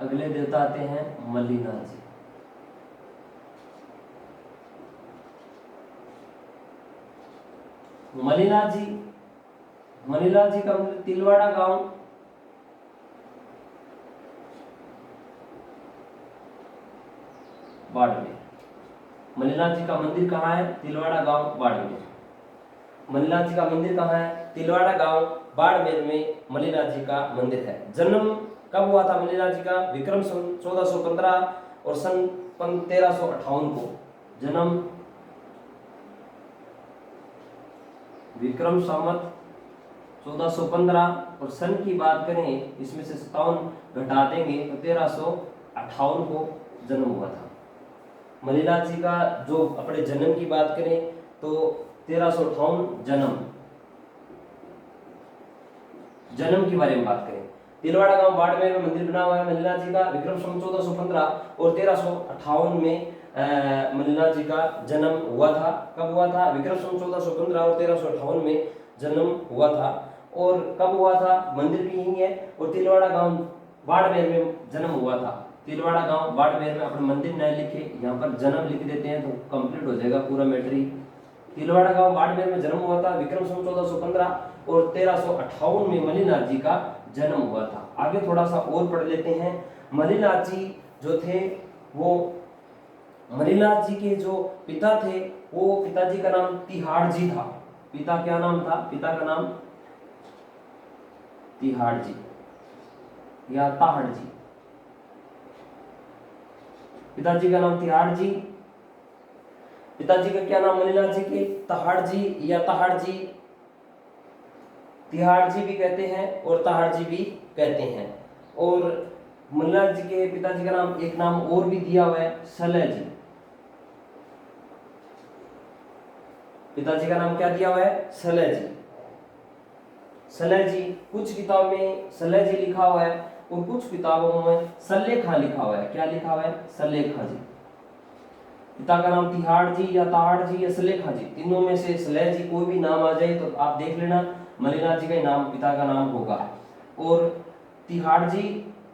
अगले देवता आते हैं मल्लिनाथ जी। मल्लिनाथ जी का मंदिर तिलवाड़ा गांव बाड़मेर। मल्लिनाथ जी का मंदिर कहाँ है? तिलवाड़ा गांव बाड़मेर। मल्लिनाथ जी का मंदिर कहाँ है? तिलवाड़ा गांव बाड़मेर में मल्लिनाथ जी का मंदिर है। जन्म कब हुआ था मल्लिनाथ जी का? विक्रम सन 1415 और सन 1358 को जन्म। विक्रम संवत 1415 और सन की बात करें इसमें से 57 घटा देंगे तो 1358 को जन्म हुआ था। मल्लिनाथ जी का जो अपने जन्म की बात करें तो 1358 जन्म के बारे में बात करें। तिलवाड़ा गांव बाड़मेर में मंदिर बना हुआ है मल्लिनाथ जी का। विक्रम संवत 1415 और 1358 में मल्लिनाथ जी का जन्म हुआ था। कब हुआ था? विक्रम संवत 1415 और 1358 में जन्म हुआ था। और कब हुआ था? मंदिर भी यही है। और तिलवाड़ा गांव बाड़मेर में जन्म हुआ था। तिलवाड़ा गांव बाड़मेर में अपने मंदिर न लिखे, यहाँ पर जन्म लिख देते हैं तो कंप्लीट हो जाएगा पूरा मैटर ही। तिलवाड़ा गांव बाड़मेर में जन्म हुआ था। विक्रम संवत 1415 और 1358 में मल्लिनाथ जी का जन्म हुआ था। आगे थोड़ा सा और पढ़ लेते हैं। मल्लिनाथ जी जो थे वो मल्लिनाथ जी के जो पिता थे वो पिताजी का नाम तिहाड़ जी था। पिता क्या नाम था? पिता का नाम तिहाड़ जी या ताहड़ जी। पिताजी का नाम तिहाड़ जी। पिताजी का क्या नाम मल्लिनाथ जी के? ताहड़ जी या ताहड़ जी। तिहाड़ जी भी कहते हैं और ताहड़ जी भी कहते हैं। और मल्लिनाथ जी के पिताजी का नाम एक नाम और भी दिया हुआ है सलह जी। पिताजी का नाम क्या दिया हुआ है? सलह जी। सलह जी कुछ किताब में सलह जी लिखा हुआ है और कुछ किताबों में सल्लेखा लिखा हुआ है। क्या लिखा हुआ है? सल्लेखा जी। पिता का नाम तिहाड़ जी या ताहड़ जी या सलेखा जी, तीनों में से सलह जी कोई भी नाम आ जाए तो आप देख लेना मल्लिनाथ जी का नाम पिता का नाम होगा। और तिहाड़ जी,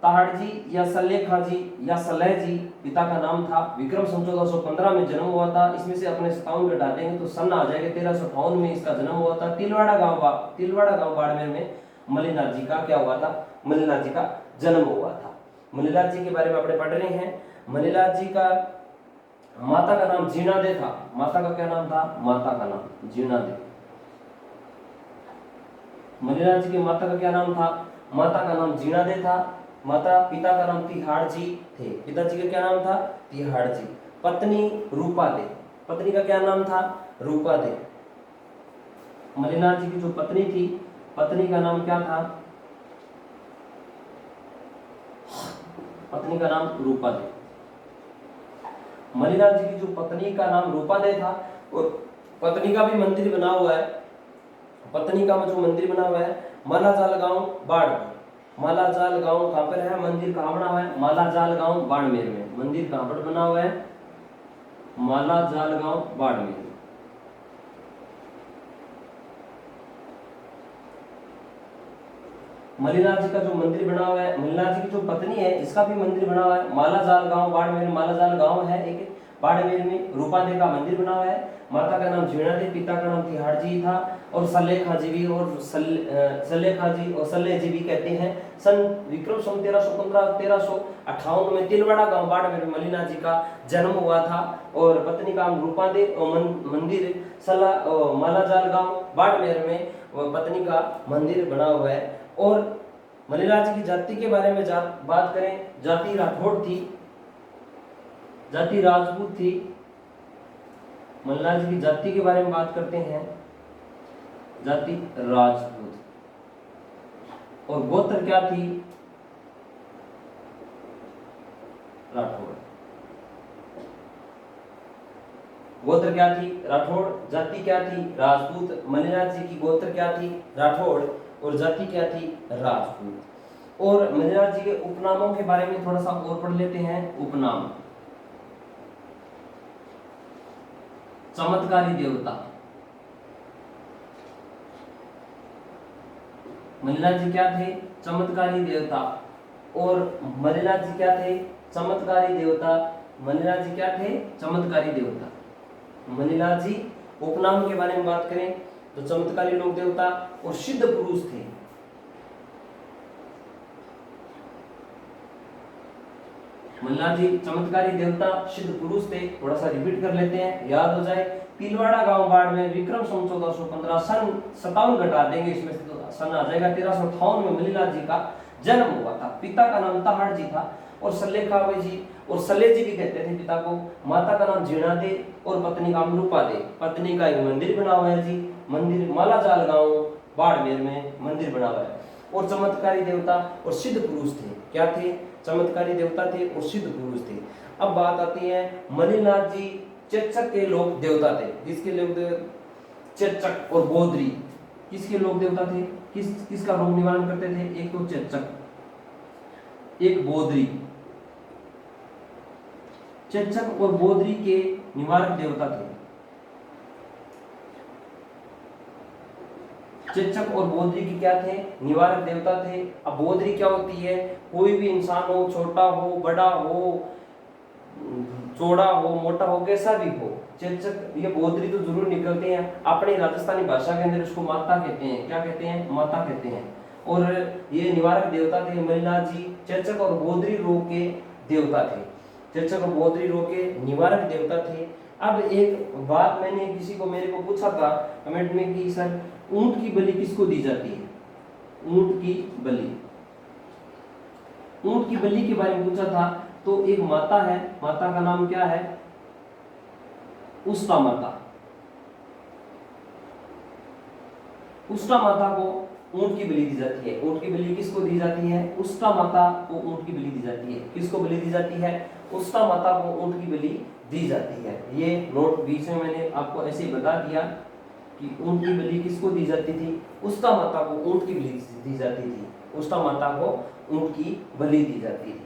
ताहड़ जी या सलेखा जी या सलह जी पिता का नाम था। विक्रम सन 1415 में जन्म हुआ था। इसमें से अपने 57 घटा देंगे तो सन आ जाएगा 1358 में इसका जन्म हुआ था। तिलवाड़ा गांव बाड़मेर में मल्लिनाथ जी का क्या हुआ था? मल्लिनाथ जी का जन्म हुआ था। मल्लिनाथ जी के बारे में अपने पढ़ रहे हैं। मल्लिनाथ जी का माता का नाम जीणादे था। माता का क्या नाम था? माता का नाम जीणादे। मल्लिनाथ जी की माता का क्या नाम था? माता का नाम जीणादे था। पिता का नाम तिहाड़ जी थे। पिताजी का क्या नाम था? तिहाड़ जी। पत्नी रूपा दे। पत्नी का क्या नाम था? रूपा दे। मल्लिनाथ जी की जो पत्नी थी, पत्नी का नाम क्या था? पत्नी का नाम रूपा दे। मल्लिनाथ जी की जो पत्नी का नाम रूपा दे था और पत्नी का भी मंदिर बना हुआ है। पत्नी का जो मंदिर बना हुआ है मालाजाल गांव बाड़मेर। मालाजाल गांव कहां पर है? मंदिर कहां बना हुआ है? मालाजाल गांव बाड़मेर में। मंदिर कहां पर बना हुआ है? मालाजाल गांव बाड़मेर। मल्लिनाथ जी का जो मंदिर बना हुआ है, मल्लिनाथ जी की जो पत्नी है इसका भी मंदिर बना हुआ है मालाजाल गांव बाड़मेर। मालाजाल गांव है एक बाड़मेर में। रूपा दे का मंदिर बना हुआ है। माता का नाम जीणादे, पिता का नाम तिहाड़ जी था। और सल्लेखा जी भी और सल्लेखा जी और सल्ले जी भी कहते हैं। सन विक्रम सन 1315-1358 में तिलवाड़ा गांव बाड़मेर में मल्लिनाथ जी का जन्म हुआ था। और पत्नी का नाम रूपा दे और मंदिर मालाजाल गांव बाड़मेर में पत्नी का मंदिर बना हुआ है। और मल्लिनाथ जी की जाति के बारे में बात करें, जाति राठौड़ थी, जाति राजपूत थी। मल्लिनाथ जी की जाति के बारे में बात करते हैं, जाति राजपूत। और गोत्र क्या थी? राठौड़। गोत्र क्या थी? राठौड़। जाति क्या थी? राजपूत। मल्लिनाथ जी की गोत्र क्या थी? राठौड़। और जाति क्या थी? राजपूत। और मल्लिनाथ जी के उपनामों के बारे में थोड़ा सा और पढ़ लेते हैं। उपनाम: चमत्कारी देवता। मल्लिनाथ जी क्या थे? चमत्कारी देवता। और मणिनाथ जी क्या थे? चमत्कारी देवता। मणिनाथ जी क्या थे? चमत्कारी देवता। मणिनाथ जी उपनाम के बारे में बात करें तो चमत्कारी लोक देवता और सिद्ध पुरुष थे। मणिनाथ जी चमत्कारी देवता, सिद्ध पुरुष थे। थोड़ा सा रिपीट कर लेते हैं, याद हो जाए। तिलवाड़ा गांव बाड़मेर विक्रम संवत 1415 सन 57 घटा देंगे इसमें से तो सन आ जाएगा 1358 में मणिनाथ जी का जन्म हुआ था। पिता का नाम तहाड़ जी था और सल्लेखावे जी और सल्ले जी भी कहते थे पिता को। माता का नाम जीणा दे और पत्नी का अमरूपा दे। पत्नी का एक मंदिर बना हुआ है जी, मंदिर मालाजाल गांव बाड़मेर में मंदिर बना हुआ है। और चमत्कारी देवता और सिद्ध पुरुष थे। क्या थे? चमत्कारी देवता थे और सिद्ध पुरुष थे। अब बात आती है मणिनाथ जी चेचक के लोक देवता थे। किसके लोक देवता? चेचक और बोधरी किसके लोक देवता थे? किसका रोग निवारण करते थे? एक तो चेचक, एक बोधरी। चेचक और बोधरी के निवारक देवता थे। चेचक और बोधरी की क्या थे? निवारक देवता थे। अब बोधरी क्या होती है? कोई भी इंसान हो, छोटा हो, बड़ा हो, चौड़ा हो, मोटा हो, कैसा भी हो, चेचक ये बोधरी तो जरूर निकलते हैं। अपनी राजस्थानी भाषा के अंदर उसको माता कहते हैं। क्या कहते हैं? माता कहते हैं। और ये निवारक देवता थे मणिनाथ जी। चेचक और बोधरी रोग के देवता थे। चेचक और बोधरी रोग के निवारक देवता थे। अब एक बात मैंने किसी को मेरे को पूछा था कमेंट में कि सर ऊंट की बलि किसको दी जाती है? ऊंट की बलि, ऊंट की बलि के बारे में पूछा था। तो एक माता है, माता का नाम क्या है? उष्टा माता। उष्टा माता को ऊंट की बलि दी जाती है। ऊंट की बलि किसको दी जाती है? उष्टा माता को ऊंट की बलि दी जाती है। किसको बलि दी जाती है? उष्टा माता को ऊंट की बलि दी जाती है। ये नोट बीच में मैंने आपको ऐसे ही बता दिया कि ऊंट की बलि किसको दी जाती थी? उष्टा माता को ऊंट की बलि दी जाती थी। उष्टा माता को ऊंट की बलि दी जाती थी।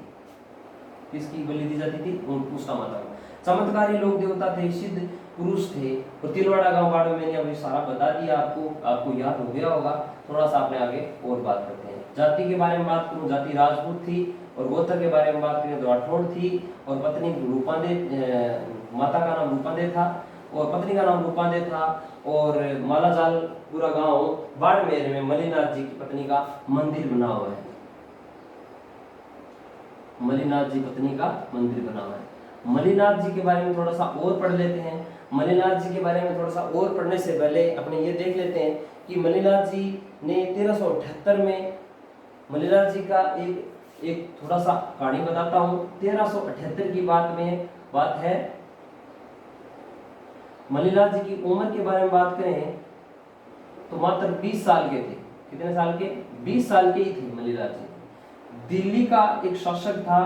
किसकी बलि दी जाती थी? उष्टा माता को। चमत्कारी लोक देवता थे, सिद्ध पुरुष थे। और तिलवाड़ा गांव बाड़मेर मैंने अभी सारा बता दिया आपको याद हो गया होगा। थोड़ा सा अपने आगे और बात करते हैं। जाति के बारे में बात करूं, जाति राजपूत थी। और गोत्र के बारे में बात करें तो राठौड़ थी। और पत्नी रूपांदे, माता का नाम रूपांदे था और पत्नी का नाम रूपांदे था। और मालाजाल पूरा गांव बाड़मेर में मणिनाथ जी की पत्नी का मंदिर बना हुआ है। मणिनाथ जी पत्नी का मंदिर बना हुआ है। मणिनाथ जी के बारे में थोड़ा सा और पढ़ लेते हैं। मणिनाथ जी के बारे में थोड़ा सा और पढ़ने से पहले अपने ये देख लेते हैं कि मणिनाथ जी ने 1378 में, मणिनाथ जी का एक थोड़ा सा कहानी बताता हूँ। 1378 की बात है। मणिनाथ जी की उम्र के बारे में बात करें तो मात्र 20 साल के थे। कितने साल के? 20 साल के ही थे मणिनाथ जी। दिल्ली का एक शासक था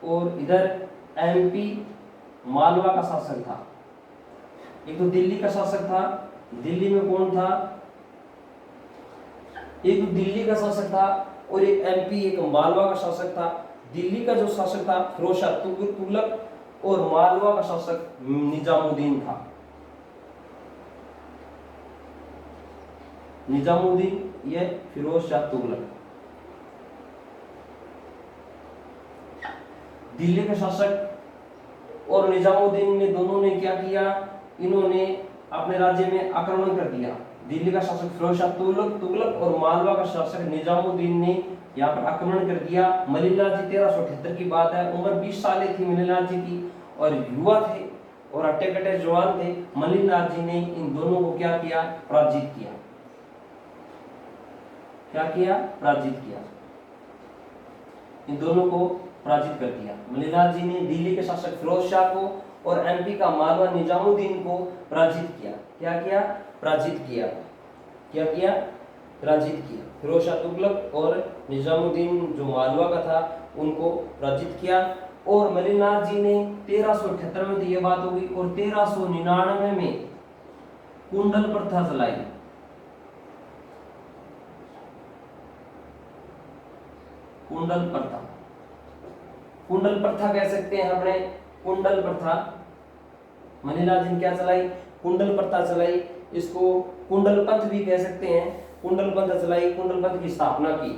और इधर एमपी मालवा का शासक था। एक तो दिल्ली का शासक था। दिल्ली में कौन था? एक तो दिल्ली का शासक था और एक एमपी, एक मालवा का शासक था। दिल्ली का जो शासक था फिरोज शाह तुगलक और मालवा का शासक निजामुद्दीन था। निजामुद्दीन ये फिरोज शाह तुगलक। दिल्ली के शासक और निजामुद्दीन ने दोनों ने क्या किया? इन्होंने अपने राज्य में आक्रमण कर दिया। दिल्ली का शासक फिरोज शाह तुगलक और मालवा का शासक निजामुद्दीन ने यहाँ पर आक्रमण कर दिया। मणिनाथ जी 1378 की बात है। उम्र 20 साल थी मणिनाथ जी की और युवा थे और अट्टे कट्टे जवान थे। मणिनाथ जी ने इन दोनों को क्या किया? पराजित किया। क्या किया? पराजित किया। इन दोनों को पराजित कर दिया। मणिनाथ जी ने दिल्ली के शासक फिरोज शाह को और एमपी का मालवा निजामुद्दीन को पराजित किया। क्या किया? पराजित किया। क्या किया? पराजित किया। फिरोज शाह तुगलक और निजामुद्दीन जो मालवा का था उनको पराजित किया। और मणिनाथ जी ने 1378 में तो ये बात होगी और 1399 में कुंडल प्रथा चलाई। कुंडल प्रथा, कुंडल प्रथा कह सकते हैं अपने। कुंडल प्रथा मणिनाथ जी ने क्या चलाई? कुंडल प्रथा चलाई। इसको कुंडल पंथ भी कह सकते हैं। कुंडल पंथ चलाई, कुंडल पंथ की स्थापना की।